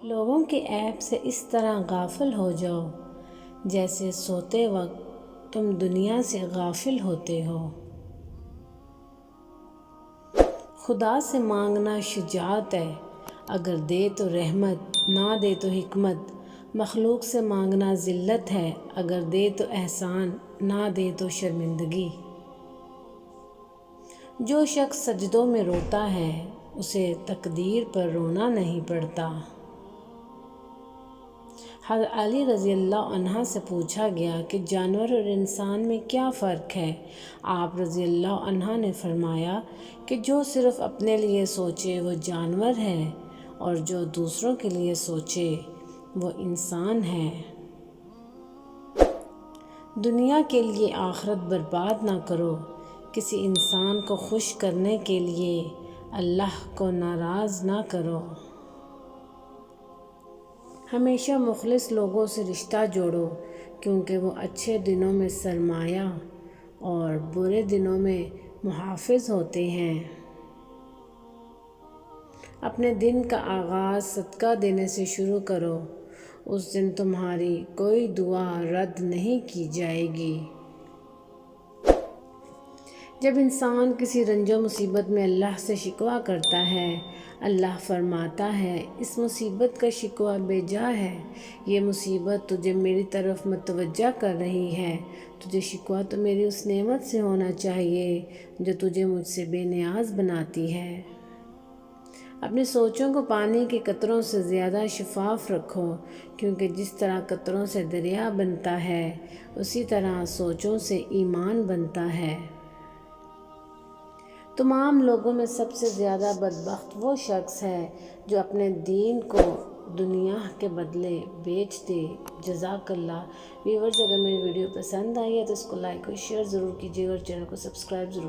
لوگوں کے عیب سے اس طرح غافل ہو جاؤ جیسے سوتے وقت تم دنیا سے غافل ہوتے ہو۔ خدا سے مانگنا شجاعت ہے، اگر دے تو رحمت نہ دے تو حکمت۔ مخلوق سے مانگنا ذلت ہے، اگر دے تو احسان نہ دے تو شرمندگی۔ جو شخص سجدوں میں روتا ہے اسے تقدیر پر رونا نہیں پڑتا۔ حضرت علی رضی اللہ عنہ سے پوچھا گیا کہ جانور اور انسان میں کیا فرق ہے؟ آپ رضی اللہ عنہ نے فرمایا کہ جو صرف اپنے لیے سوچے وہ جانور ہے اور جو دوسروں کے لیے سوچے وہ انسان ہے۔ دنیا کے لیے آخرت برباد نہ کرو، کسی انسان کو خوش کرنے کے لیے اللہ کو ناراض نہ کرو۔ ہمیشہ مخلص لوگوں سے رشتہ جوڑو کیونکہ وہ اچھے دنوں میں سرمایہ اور برے دنوں میں محافظ ہوتے ہیں۔ اپنے دن کا آغاز صدقہ دینے سے شروع کرو، اس دن تمہاری کوئی دعا رد نہیں کی جائے گی۔ جب انسان کسی رنج و مصیبت میں اللہ سے شکوہ کرتا ہے، اللہ فرماتا ہے اس مصیبت کا شکوہ بے جا ہے، یہ مصیبت تجھے میری طرف متوجہ کر رہی ہے، تجھے شکوہ تو میری اس نعمت سے ہونا چاہیے جو تجھے مجھ سے بے نیاز بناتی ہے۔ اپنی سوچوں کو پانی کے قطروں سے زیادہ شفاف رکھو، کیونکہ جس طرح قطروں سے دریا بنتا ہے اسی طرح سوچوں سے ایمان بنتا ہے۔ تمام لوگوں میں سب سے زیادہ بدبخت وہ شخص ہے جو اپنے دین کو دنیا کے بدلے بیچ دے۔ جزاک اللہ۔ ویورز، اگر میری ویڈیو پسند آئی ہے تو اس کو لائک اور شیئر ضرور کیجیے اور چینل کو سبسکرائب ضرور